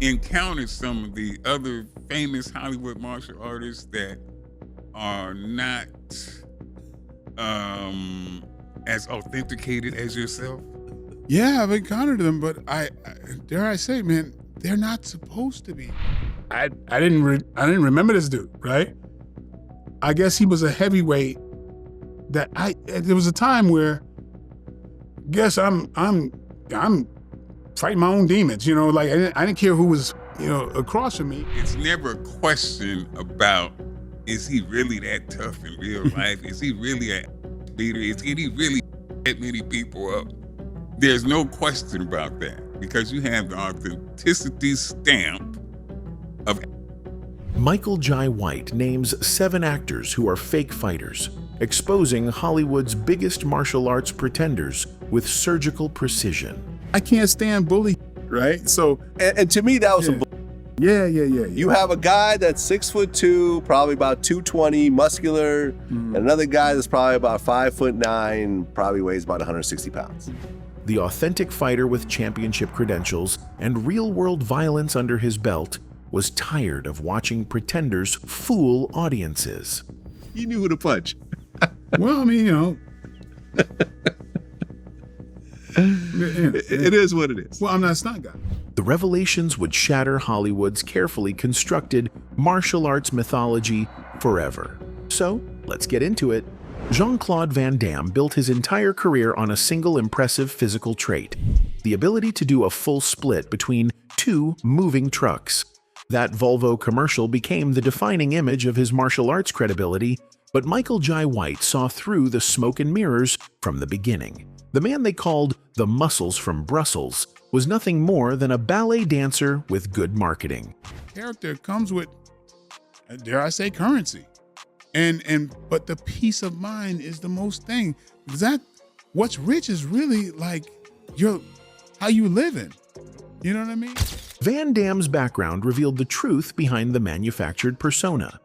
encountered some of the other famous Hollywood martial artists that are not as authenticated as yourself? Yeah, I've encountered them, but I dare I say, man, they're not supposed to be. I didn't remember this dude, right? I guess he was a heavyweight. There was a time where, guess I'm fighting my own demons, like I didn't care who was, across from me. It's never a question about, is he really that tough in real life? Is he really a leader? Can he really get many people up? There's no question about that because you have the authenticity stamp of. Michael Jai White names 7 actors who are fake fighters, exposing Hollywood's biggest martial arts pretenders with surgical precision. I can't stand bully, right? So, and to me, that was a yeah. You have a guy that's 6'2", probably about 220, muscular, and another guy that's probably about 5'9", probably weighs about 160 pounds. The authentic fighter with championship credentials and real-world violence under his belt was tired of watching pretenders fool audiences. You knew who to punch. Well, I mean, it is what it is. Well, I'm not a stunt guy. The revelations would shatter Hollywood's carefully constructed martial arts mythology forever. So, let's get into it. Jean-Claude Van Damme built his entire career on a single impressive physical trait: the ability to do a full split between 2 moving trucks. That Volvo commercial became the defining image of his martial arts credibility, but Michael Jai White saw through the smoke and mirrors from the beginning. The man they called the Muscles from Brussels was nothing more than a ballet dancer with good marketing. Character comes with, dare I say, currency. But the peace of mind is the most thing. What's rich is really like how you living. You know what I mean? Van Damme's background revealed the truth behind the manufactured persona.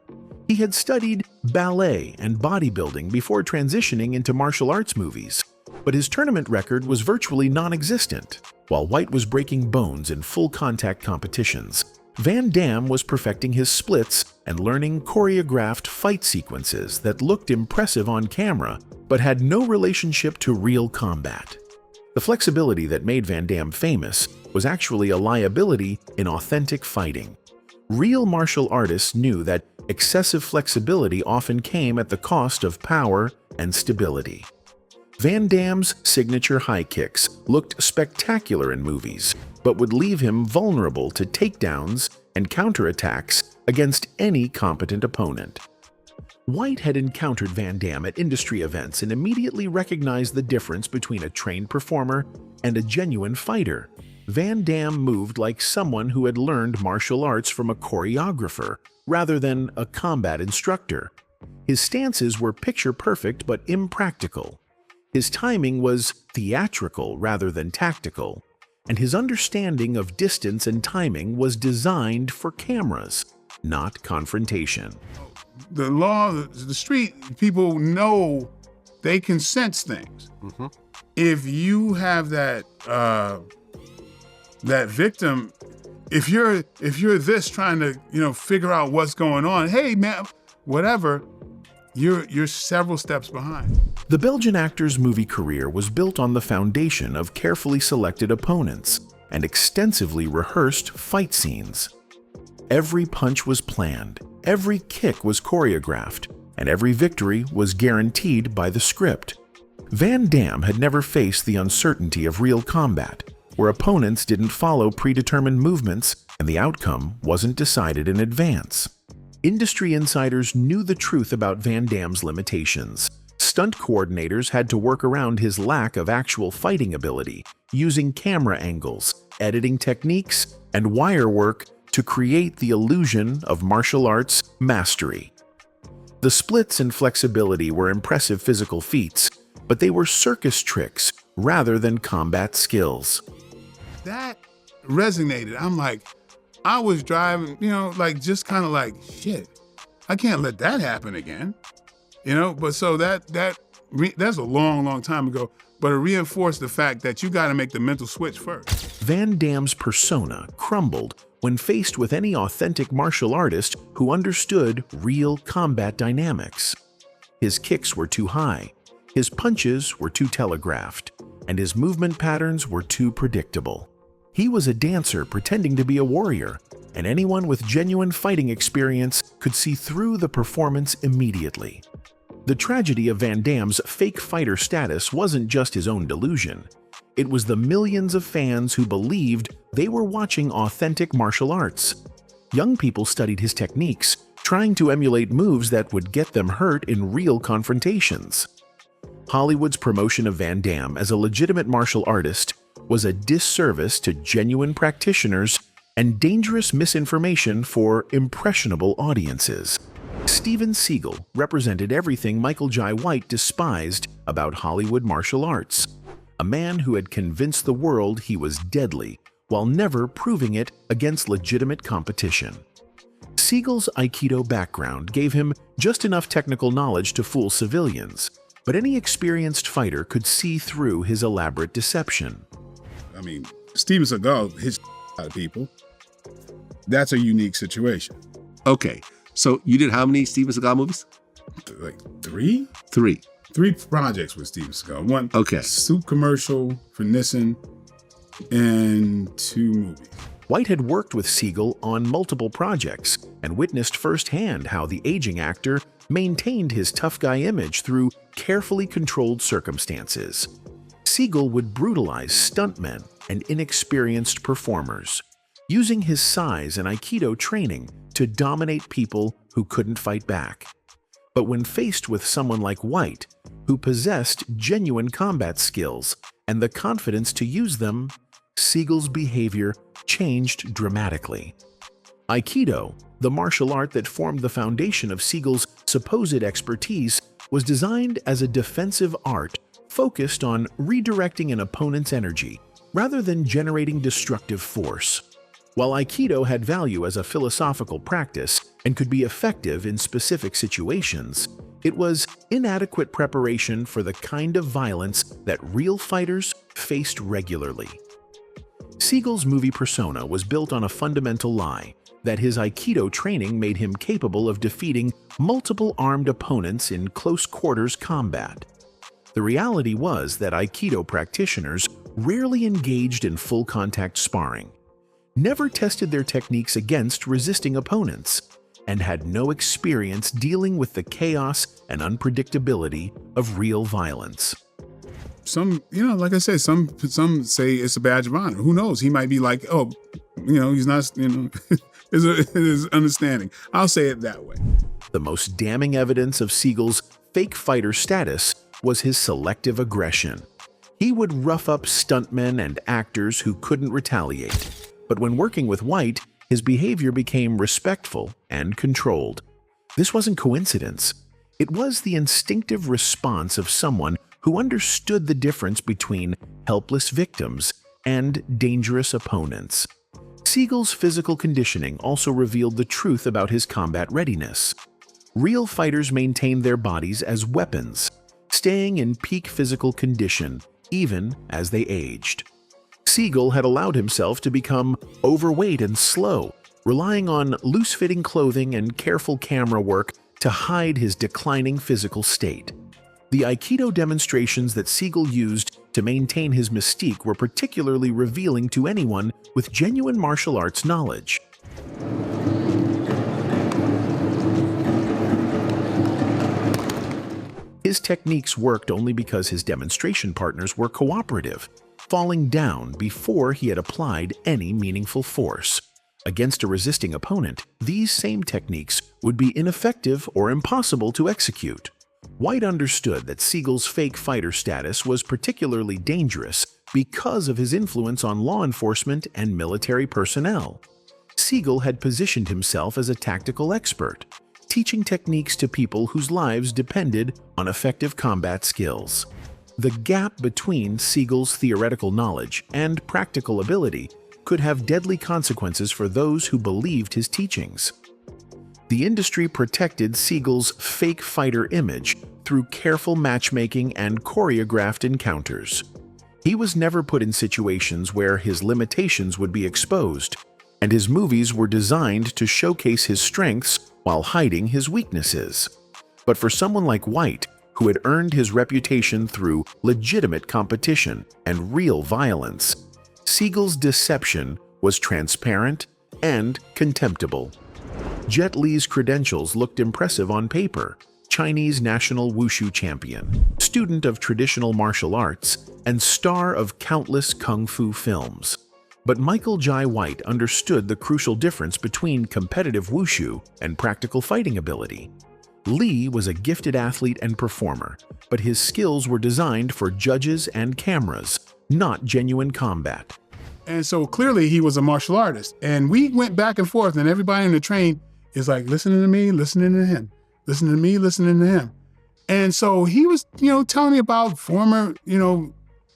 He had studied ballet and bodybuilding before transitioning into martial arts movies, but his tournament record was virtually non-existent. While White was breaking bones in full-contact competitions, Van Damme was perfecting his splits and learning choreographed fight sequences that looked impressive on camera but had no relationship to real combat. The flexibility that made Van Damme famous was actually a liability in authentic fighting. Real martial artists knew that excessive flexibility often came at the cost of power and stability. Van Damme's signature high kicks looked spectacular in movies, but would leave him vulnerable to takedowns and counterattacks against any competent opponent. White had encountered Van Damme at industry events and immediately recognized the difference between a trained performer and a genuine fighter. Van Damme moved like someone who had learned martial arts from a choreographer rather than a combat instructor. His stances were picture-perfect but impractical. His timing was theatrical rather than tactical, and his understanding of distance and timing was designed for cameras, not confrontation. The law, the street, people know they can sense things. Mm-hmm. If you have that victim, if you're this trying to figure out what's going on, hey man, whatever, you're several steps behind. The Belgian actor's movie career was built on the foundation of carefully selected opponents and extensively rehearsed fight scenes. Every punch was planned, every kick was choreographed, and every victory was guaranteed by the script. Van Damme had never faced the uncertainty of real combat, where opponents didn't follow predetermined movements and the outcome wasn't decided in advance. Industry insiders knew the truth about Van Damme's limitations. Stunt coordinators had to work around his lack of actual fighting ability, using camera angles, editing techniques, and wire work to create the illusion of martial arts mastery. The splits and flexibility were impressive physical feats, but they were circus tricks rather than combat skills. That resonated. I'm like, I was driving, just kind of like, shit, I can't let that happen again. But so that's a long, long time ago, but it reinforced the fact that you got to make the mental switch first. Van Damme's persona crumbled when faced with any authentic martial artist who understood real combat dynamics. His kicks were too high, his punches were too telegraphed, and his movement patterns were too predictable. He was a dancer pretending to be a warrior, and anyone with genuine fighting experience could see through the performance immediately. The tragedy of Van Damme's fake fighter status wasn't just his own delusion. It was the millions of fans who believed they were watching authentic martial arts. Young people studied his techniques, trying to emulate moves that would get them hurt in real confrontations. Hollywood's promotion of Van Damme as a legitimate martial artist was a disservice to genuine practitioners and dangerous misinformation for impressionable audiences. Steven Seagal represented everything Michael Jai White despised about Hollywood martial arts. A man who had convinced the world he was deadly while never proving it against legitimate competition. Seagal's Aikido background gave him just enough technical knowledge to fool civilians, but any experienced fighter could see through his elaborate deception. I mean, Steven Seagal hits out of people. That's a unique situation. Okay, so you did how many Steven Seagal movies? Like three? Three. 3 projects with Steven Seagal. One soup commercial for Nissan, and 2 movies. White had worked with Seagal on multiple projects and witnessed firsthand how the aging actor maintained his tough guy image through carefully controlled circumstances. Seagal would brutalize stuntmen and inexperienced performers, using his size and Aikido training to dominate people who couldn't fight back. But when faced with someone like White, who possessed genuine combat skills and the confidence to use them, Seagal's behavior changed dramatically. Aikido, the martial art that formed the foundation of Seagal's supposed expertise, was designed as a defensive art focused on redirecting an opponent's energy rather than generating destructive force. While Aikido had value as a philosophical practice and could be effective in specific situations, it was inadequate preparation for the kind of violence that real fighters faced regularly. Seagal's movie persona was built on a fundamental lie that his Aikido training made him capable of defeating multiple armed opponents in close-quarters combat. The reality was that Aikido practitioners rarely engaged in full-contact sparring, never tested their techniques against resisting opponents, and had no experience dealing with the chaos and unpredictability of real violence. Some, like I said, some say it's a badge of honor. Who knows? He might be like, oh, he's not, is understanding. I'll say it that way. The most damning evidence of Seagal's fake fighter status was his selective aggression. He would rough up stuntmen and actors who couldn't retaliate. But when working with White, his behavior became respectful and controlled. This wasn't coincidence. It was the instinctive response of someone who understood the difference between helpless victims and dangerous opponents. Seagal's physical conditioning also revealed the truth about his combat readiness. Real fighters maintained their bodies as weapons, staying in peak physical condition even as they aged. Seagal had allowed himself to become overweight and slow, relying on loose-fitting clothing and careful camera work to hide his declining physical state. The Aikido demonstrations that Seagal used to maintain his mystique were particularly revealing to anyone with genuine martial arts knowledge. His techniques worked only because his demonstration partners were cooperative, falling down before he had applied any meaningful force. Against a resisting opponent, these same techniques would be ineffective or impossible to execute. White understood that Seagal's fake fighter status was particularly dangerous because of his influence on law enforcement and military personnel. Seagal had positioned himself as a tactical expert, teaching techniques to people whose lives depended on effective combat skills. The gap between Seagal's theoretical knowledge and practical ability could have deadly consequences for those who believed his teachings. The industry protected Seagal's fake fighter image through careful matchmaking and choreographed encounters. He was never put in situations where his limitations would be exposed, and his movies were designed to showcase his strengths while hiding his weaknesses. But for someone like White, who had earned his reputation through legitimate competition and real violence, Seagal's deception was transparent and contemptible. Jet Li's credentials looked impressive on paper: Chinese national wushu champion, student of traditional martial arts, and star of countless kung fu films. But Michael Jai White understood the crucial difference between competitive wushu and practical fighting ability. Li was a gifted athlete and performer, but his skills were designed for judges and cameras, not genuine combat. And so clearly he was a martial artist. And we went back and forth, and everybody in the train is like, listening to me, listening to him, listening to me, listening to him. And so he was, telling me about former,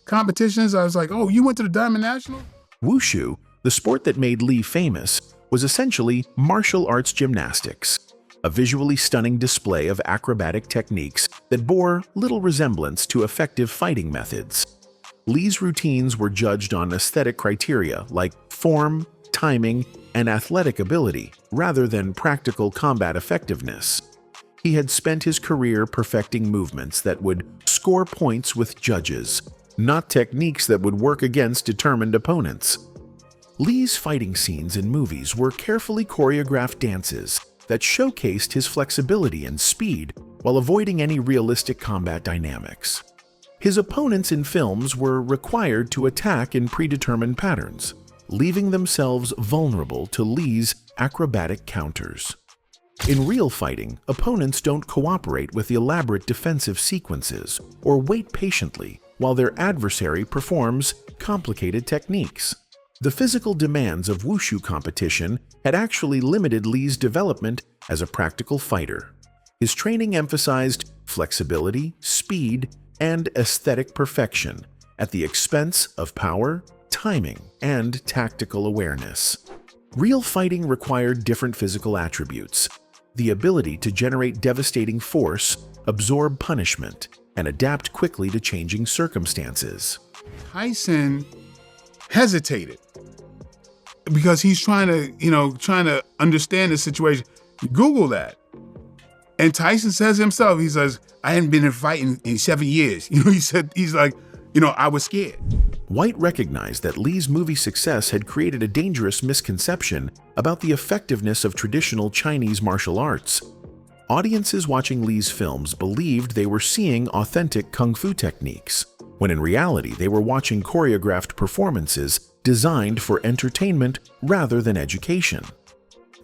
competitions. I was like, oh, you went to the Diamond National? Wushu, the sport that made Li famous, was essentially martial arts gymnastics, a visually stunning display of acrobatic techniques that bore little resemblance to effective fighting methods. Li's routines were judged on aesthetic criteria like form, timing, and athletic ability, rather than practical combat effectiveness. He had spent his career perfecting movements that would score points with judges, not techniques that would work against determined opponents. Li's fighting scenes in movies were carefully choreographed dances that showcased his flexibility and speed while avoiding any realistic combat dynamics. His opponents in films were required to attack in predetermined patterns, leaving themselves vulnerable to Li's acrobatic counters. In real fighting, opponents don't cooperate with elaborate defensive sequences or wait patiently while their adversary performs complicated techniques. The physical demands of wushu competition had actually limited Li's development as a practical fighter. His training emphasized flexibility, speed, and aesthetic perfection at the expense of power, timing, and tactical awareness. Real fighting required different physical attributes: the ability to generate devastating force, absorb punishment, and adapt quickly to changing circumstances. Tyson hesitated because he's trying to understand the situation. You Google that. And Tyson says himself, he says, I hadn't been in fighting in 7 years. He's like, I was scared. White recognized that Li's movie success had created a dangerous misconception about the effectiveness of traditional Chinese martial arts. Audiences watching Li's films believed they were seeing authentic kung fu techniques, when in reality they were watching choreographed performances designed for entertainment rather than education.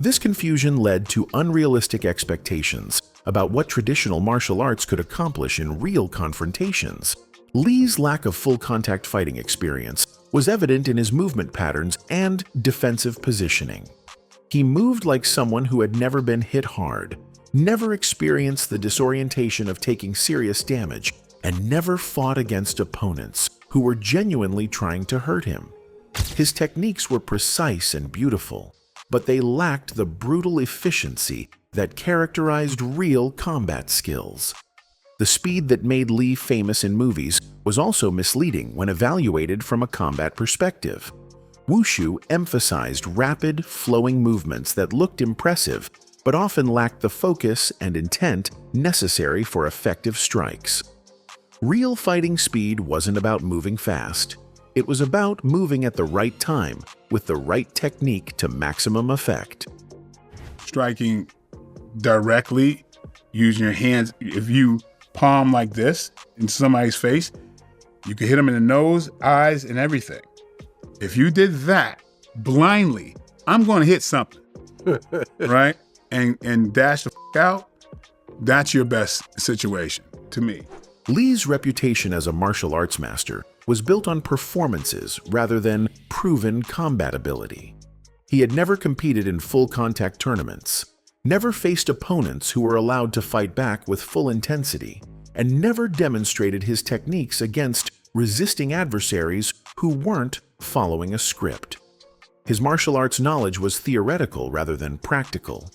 This confusion led to unrealistic expectations about what traditional martial arts could accomplish in real confrontations. Li's lack of full-contact fighting experience was evident in his movement patterns and defensive positioning. He moved like someone who had never been hit hard, never experienced the disorientation of taking serious damage, and never fought against opponents who were genuinely trying to hurt him. His techniques were precise and beautiful, but they lacked the brutal efficiency that characterized real combat skills. The speed that made Li famous in movies was also misleading when evaluated from a combat perspective. Wushu emphasized rapid, flowing movements that looked impressive, but often lacked the focus and intent necessary for effective strikes. Real fighting speed wasn't about moving fast. It was about moving at the right time with the right technique to maximum effect. Striking directly, using your hands. If you palm like this in somebody's face, you can hit them in the nose, eyes, and everything. If you did that blindly, I'm going to hit something, right? And dash the out, that's your best situation, to me. Li's reputation as a martial arts master was built on performances rather than proven combat ability. He had never competed in full-contact tournaments, never faced opponents who were allowed to fight back with full intensity, and never demonstrated his techniques against resisting adversaries who weren't following a script. His martial arts knowledge was theoretical rather than practical,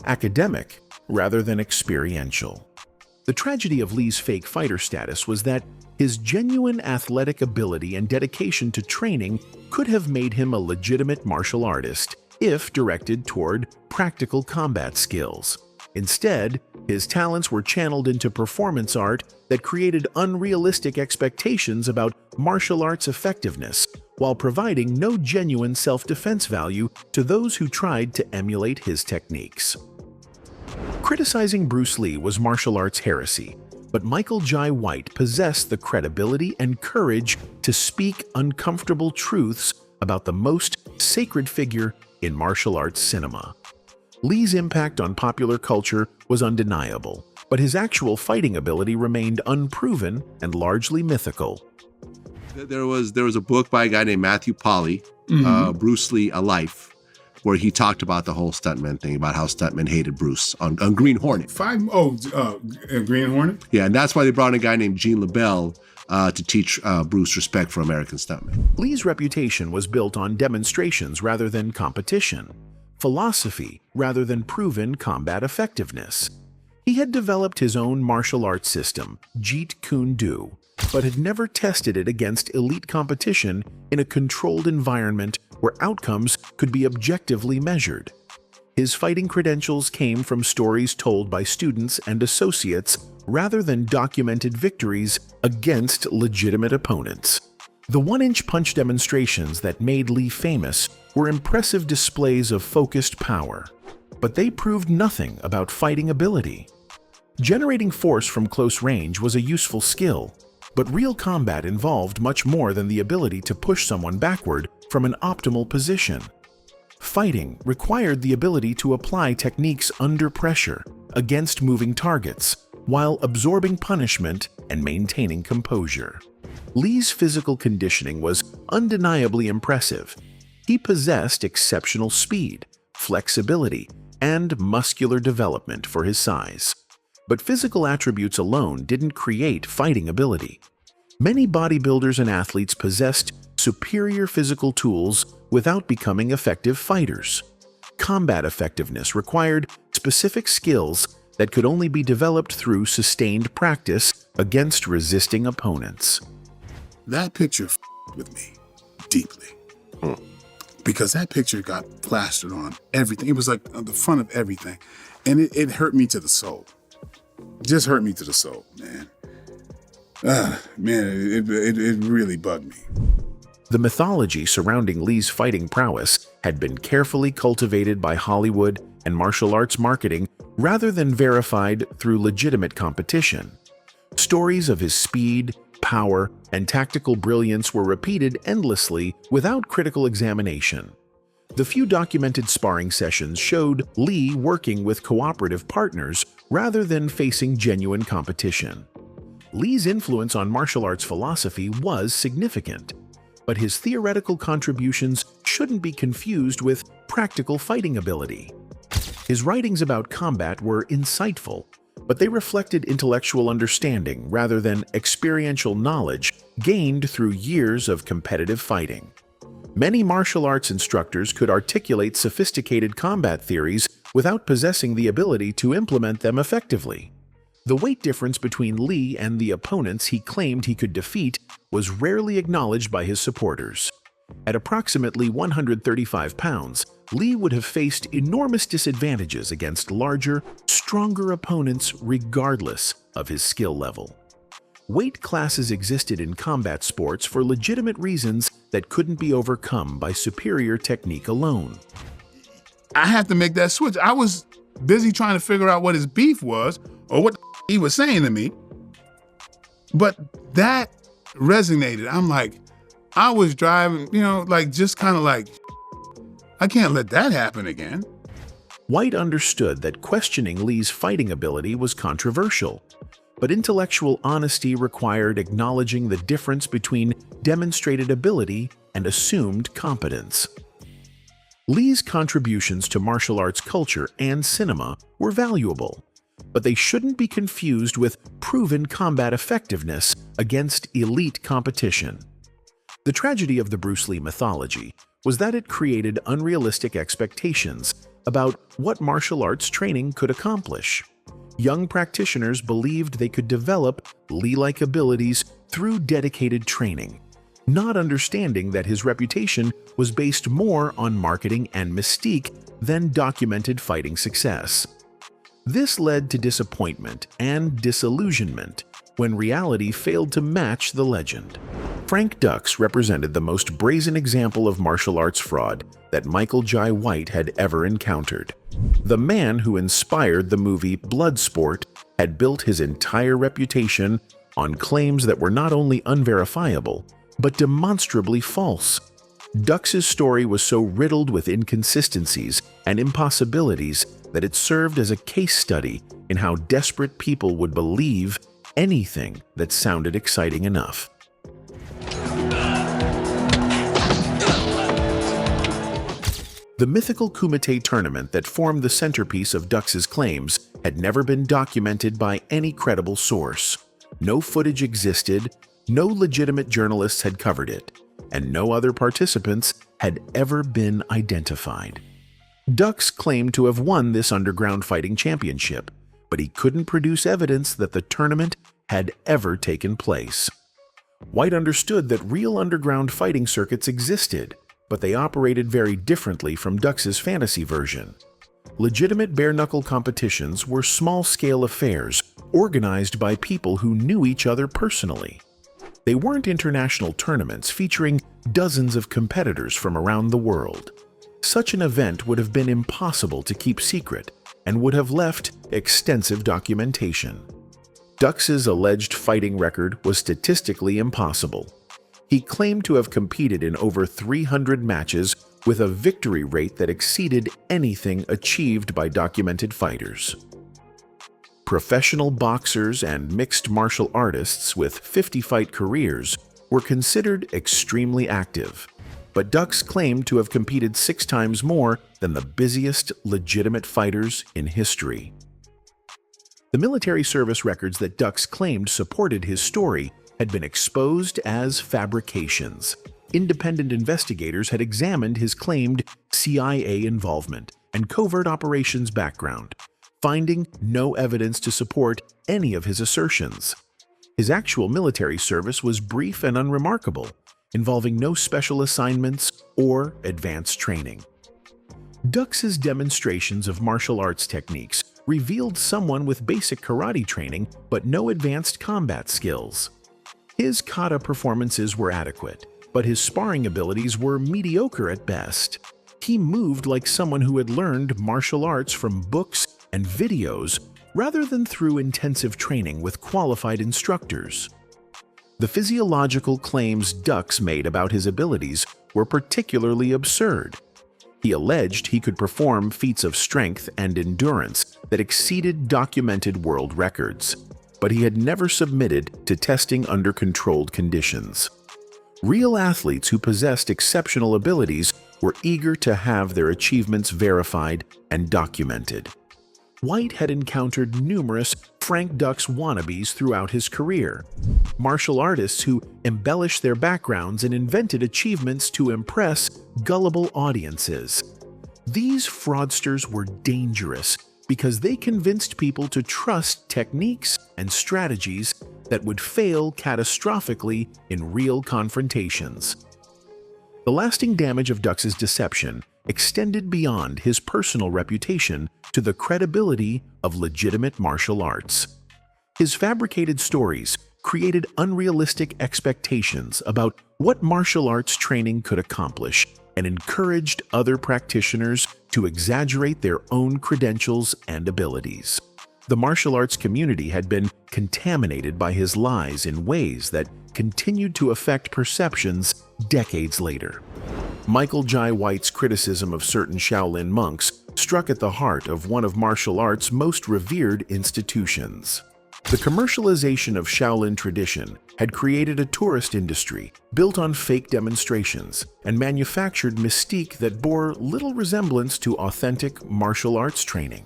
academic rather than experiential. The tragedy of Li's fake fighter status was that His genuine athletic ability and dedication to training could have made him a legitimate martial artist if directed toward practical combat skills. Instead, his talents were channeled into performance art that created unrealistic expectations about martial arts effectiveness, while providing no genuine self-defense value to those who tried to emulate his techniques. Criticizing Bruce Lee was martial arts heresy, but Michael Jai White possessed the credibility and courage to speak uncomfortable truths about the most sacred figure in martial arts cinema. Lee's impact on popular culture was undeniable, but his actual fighting ability remained unproven and largely mythical. There was a book by a guy named Matthew Polly, Bruce Lee, A Life, where he talked about the whole stuntman thing, about how stuntmen hated Bruce on Green Hornet. Green Hornet? Yeah, and that's why they brought in a guy named Gene LaBelle to teach Bruce respect for American stuntmen. Lee's reputation was built on demonstrations rather than competition, philosophy rather than proven combat effectiveness. He had developed his own martial arts system, Jeet Kune Do, but had never tested it against elite competition in a controlled environment where outcomes could be objectively measured. His fighting credentials came from stories told by students and associates rather than documented victories against legitimate opponents. The one-inch punch demonstrations that made Lee famous were impressive displays of focused power, but they proved nothing about fighting ability. Generating force from close range was a useful skill, but real combat involved much more than the ability to push someone backward from an optimal position. Fighting required the ability to apply techniques under pressure against moving targets, while absorbing punishment and maintaining composure. Lee's physical conditioning was undeniably impressive. He possessed exceptional speed, flexibility, and muscular development for his size. But physical attributes alone didn't create fighting ability. Many bodybuilders and athletes possessed superior physical tools without becoming effective fighters. Combat effectiveness required specific skills that could only be developed through sustained practice against resisting opponents. That picture with me deeply. Because that picture got plastered on everything. It was like on the front of everything. And it hurt me to the soul. Just hurt me to the soul, man. It really bugged me. The mythology surrounding Lee's fighting prowess had been carefully cultivated by Hollywood and martial arts marketing rather than verified through legitimate competition. Stories of his speed, power, and tactical brilliance were repeated endlessly without critical examination. The few documented sparring sessions showed Lee working with cooperative partners rather than facing genuine competition. Lee's influence on martial arts philosophy was significant, but his theoretical contributions shouldn't be confused with practical fighting ability. His writings about combat were insightful, but they reflected intellectual understanding rather than experiential knowledge gained through years of competitive fighting. Many martial arts instructors could articulate sophisticated combat theories without possessing the ability to implement them effectively. The weight difference between Lee and the opponents he claimed he could defeat was rarely acknowledged by his supporters. At approximately 135 pounds, Lee would have faced enormous disadvantages against larger, stronger opponents regardless of his skill level. Weight classes existed in combat sports for legitimate reasons that couldn't be overcome by superior technique alone. I had to make that switch. I was busy trying to figure out what his beef was or what he was saying to me. But that resonated. I'm like, I was driving, just kind of like, I can't let that happen again. White understood that questioning Lee's fighting ability was controversial, but intellectual honesty required acknowledging the difference between demonstrated ability and assumed competence. Lee's contributions to martial arts culture and cinema were valuable, but they shouldn't be confused with proven combat effectiveness against elite competition. The tragedy of the Bruce Lee mythology was that it created unrealistic expectations about what martial arts training could accomplish. Young practitioners believed they could develop Lee-like abilities through dedicated training, not understanding that his reputation was based more on marketing and mystique than documented fighting success. This led to disappointment and disillusionment when reality failed to match the legend. Frank Dux represented the most brazen example of martial arts fraud that Michael Jai White had ever encountered. The man who inspired the movie Bloodsport had built his entire reputation on claims that were not only unverifiable, but demonstrably false. Dux's story was so riddled with inconsistencies and impossibilities that it served as a case study in how desperate people would believe anything that sounded exciting enough. The mythical Kumite tournament that formed the centerpiece of Dux's claims had never been documented by any credible source. No footage existed, no legitimate journalists had covered it, and no other participants had ever been identified. Dux claimed to have won this underground fighting championship, but he couldn't produce evidence that the tournament had ever taken place. White understood that real underground fighting circuits existed, but they operated very differently from Dux's fantasy version. Legitimate bare-knuckle competitions were small-scale affairs organized by people who knew each other personally. They weren't international tournaments featuring dozens of competitors from around the world. Such an event would have been impossible to keep secret and would have left extensive documentation. Dux's alleged fighting record was statistically impossible. He claimed to have competed in over 300 matches with a victory rate that exceeded anything achieved by documented fighters. Professional boxers and mixed martial artists with 50-fight careers were considered extremely active, but Dux claimed to have competed 6 times more than the busiest legitimate fighters in history. The military service records that Dux claimed supported his story had been exposed as fabrications. Independent investigators had examined his claimed CIA involvement and covert operations background, finding no evidence to support any of his assertions. His actual military service was brief and unremarkable, involving no special assignments or advanced training. Dux's demonstrations of martial arts techniques revealed someone with basic karate training but no advanced combat skills. His kata performances were adequate, but his sparring abilities were mediocre at best. He moved like someone who had learned martial arts from books and videos rather than through intensive training with qualified instructors. The physiological claims Dux made about his abilities were particularly absurd. He alleged he could perform feats of strength and endurance that exceeded documented world records, but he had never submitted to testing under controlled conditions. Real athletes who possessed exceptional abilities were eager to have their achievements verified and documented. White had encountered numerous Frank Dux wannabes throughout his career, martial artists who embellished their backgrounds and invented achievements to impress gullible audiences. These fraudsters were dangerous because they convinced people to trust techniques and strategies that would fail catastrophically in real confrontations. The lasting damage of Dux's deception extended beyond his personal reputation to the credibility of legitimate martial arts. His fabricated stories created unrealistic expectations about what martial arts training could accomplish and encouraged other practitioners to exaggerate their own credentials and abilities. The martial arts community had been contaminated by his lies in ways that continued to affect perceptions decades later. Michael Jai White's criticism of certain Shaolin monks struck at the heart of one of martial arts' most revered institutions. The commercialization of Shaolin tradition had created a tourist industry built on fake demonstrations and manufactured mystique that bore little resemblance to authentic martial arts training.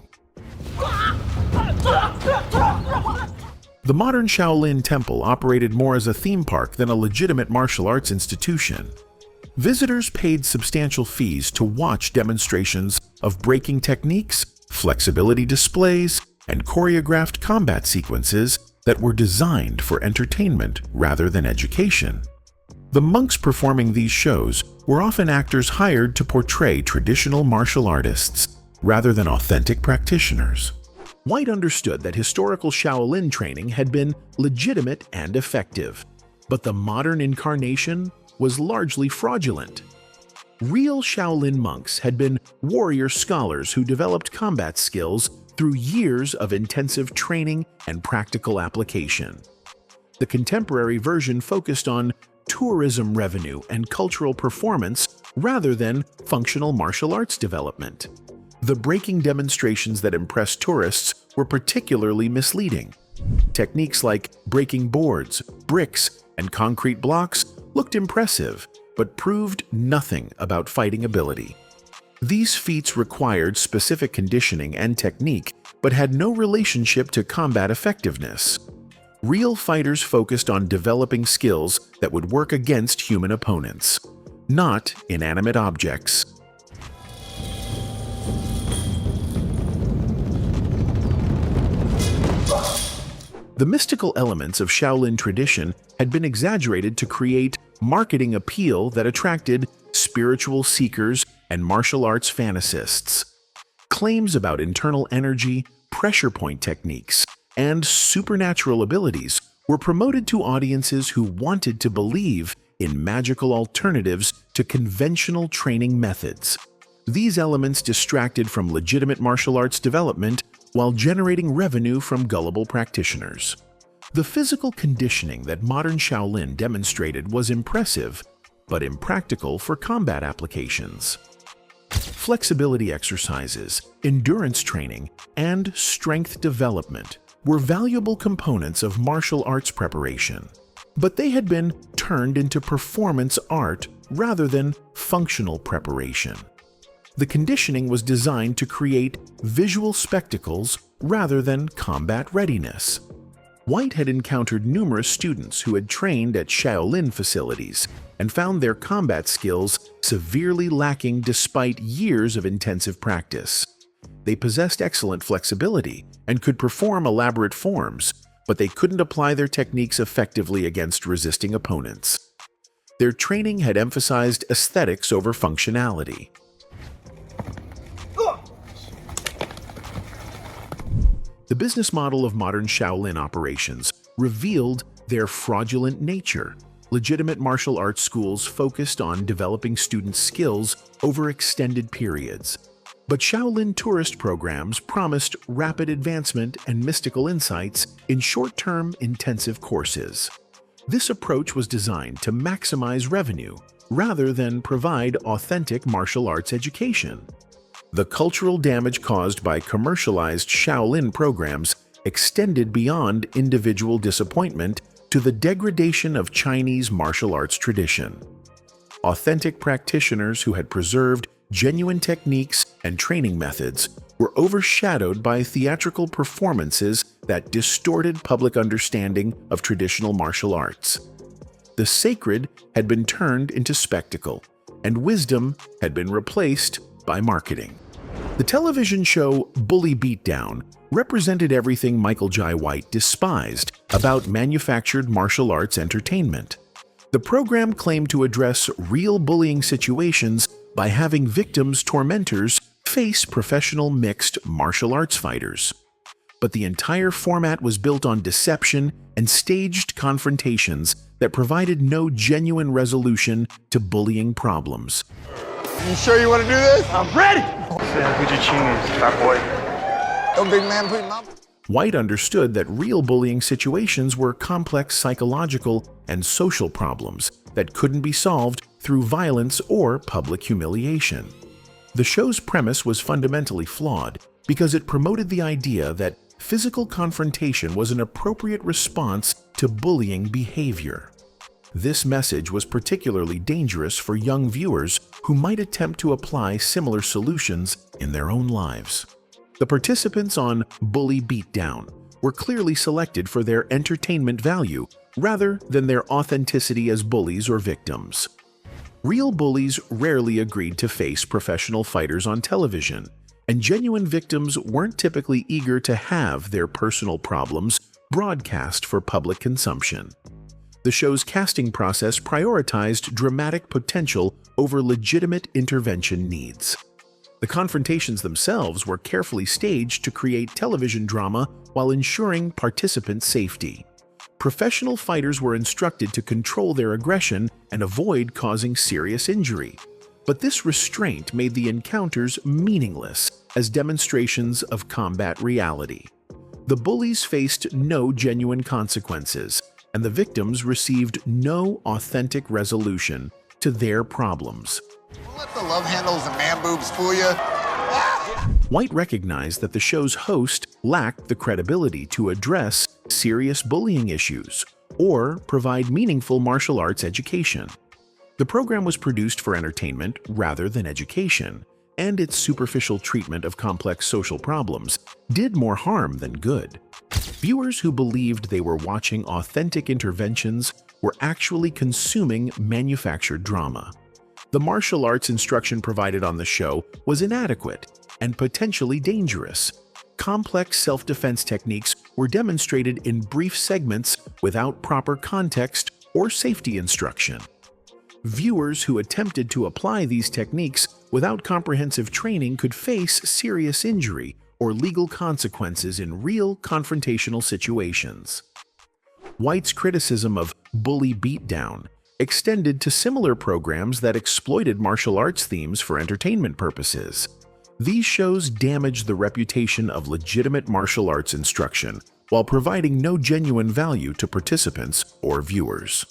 The modern Shaolin Temple operated more as a theme park than a legitimate martial arts institution. Visitors paid substantial fees to watch demonstrations of breaking techniques, flexibility displays, and choreographed combat sequences that were designed for entertainment rather than education. The monks performing these shows were often actors hired to portray traditional martial artists rather than authentic practitioners. White understood that historical Shaolin training had been legitimate and effective, but the modern incarnation was largely fraudulent. Real Shaolin monks had been warrior scholars who developed combat skills through years of intensive training and practical application. The contemporary version focused on tourism revenue and cultural performance rather than functional martial arts development. The breaking demonstrations that impressed tourists were particularly misleading. Techniques like breaking boards, bricks, and concrete blocks looked impressive, but proved nothing about fighting ability. These feats required specific conditioning and technique, but had no relationship to combat effectiveness. Real fighters focused on developing skills that would work against human opponents, not inanimate objects. The mystical elements of Shaolin tradition had been exaggerated to create marketing appeal that attracted spiritual seekers and martial arts fantasists. Claims about internal energy, pressure point techniques, and supernatural abilities were promoted to audiences who wanted to believe in magical alternatives to conventional training methods. These elements distracted from legitimate martial arts development while generating revenue from gullible practitioners. The physical conditioning that modern Shaolin demonstrated was impressive, but impractical for combat applications. Flexibility exercises, endurance training, and strength development were valuable components of martial arts preparation, but they had been turned into performance art rather than functional preparation. The conditioning was designed to create visual spectacles rather than combat readiness. White had encountered numerous students who had trained at Shaolin facilities and found their combat skills severely lacking despite years of intensive practice. They possessed excellent flexibility and could perform elaborate forms, but they couldn't apply their techniques effectively against resisting opponents. Their training had emphasized aesthetics over functionality. The business model of modern Shaolin operations revealed their fraudulent nature. Legitimate martial arts schools focused on developing students' skills over extended periods. But Shaolin tourist programs promised rapid advancement and mystical insights in short-term intensive courses. This approach was designed to maximize revenue rather than provide authentic martial arts education. The cultural damage caused by commercialized Shaolin programs extended beyond individual disappointment to the degradation of Chinese martial arts tradition. Authentic practitioners who had preserved genuine techniques and training methods were overshadowed by theatrical performances that distorted public understanding of traditional martial arts. The sacred had been turned into spectacle, and wisdom had been replaced by marketing. The television show Bully Beatdown represented everything Michael Jai White despised about manufactured martial arts entertainment. The program claimed to address real bullying situations by having victims' tormentors face professional mixed martial arts fighters. But the entire format was built on deception and staged confrontations that provided no genuine resolution to bullying problems. You sure you want to do this? I'm ready! Fat boy. No big man put him up. White understood that real bullying situations were complex psychological and social problems that couldn't be solved through violence or public humiliation. The show's premise was fundamentally flawed because it promoted the idea that physical confrontation was an appropriate response to bullying behavior. This message was particularly dangerous for young viewers who might attempt to apply similar solutions in their own lives. The participants on Bully Beatdown were clearly selected for their entertainment value rather than their authenticity as bullies or victims. Real bullies rarely agreed to face professional fighters on television, and genuine victims weren't typically eager to have their personal problems broadcast for public consumption. The show's casting process prioritized dramatic potential over legitimate intervention needs. The confrontations themselves were carefully staged to create television drama while ensuring participant safety. Professional fighters were instructed to control their aggression and avoid causing serious injury. But this restraint made the encounters meaningless as demonstrations of combat reality. The bullies faced no genuine consequences, and the victims received no authentic resolution to their problems. Don't let the love handles and man boobs fool you. White recognized that the show's host lacked the credibility to address serious bullying issues or provide meaningful martial arts education. The program was produced for entertainment rather than education, and its superficial treatment of complex social problems did more harm than good. Viewers who believed they were watching authentic interventions were actually consuming manufactured drama. The martial arts instruction provided on the show was inadequate and potentially dangerous. Complex self-defense techniques were demonstrated in brief segments without proper context or safety instruction. Viewers who attempted to apply these techniques without comprehensive training could face serious injury or legal consequences in real confrontational situations. White's criticism of Bully Beatdown extended to similar programs that exploited martial arts themes for entertainment purposes. These shows damaged the reputation of legitimate martial arts instruction while providing no genuine value to participants or viewers.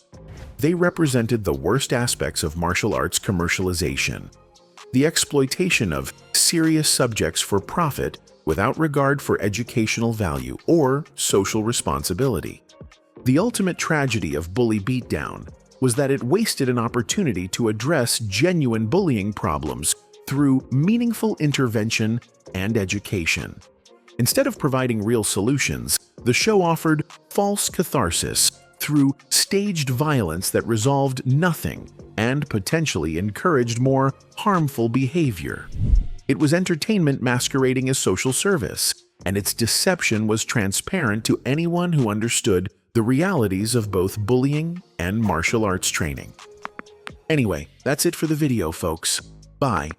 They represented the worst aspects of martial arts commercialization: the exploitation of serious subjects for profit without regard for educational value or social responsibility. The ultimate tragedy of Bully Beatdown was that it wasted an opportunity to address genuine bullying problems through meaningful intervention and education. Instead of providing real solutions, the show offered false catharsis through staged violence that resolved nothing and potentially encouraged more harmful behavior. It was entertainment masquerading as social service, and its deception was transparent to anyone who understood the realities of both bullying and martial arts training. Anyway, that's it for the video, folks. Bye.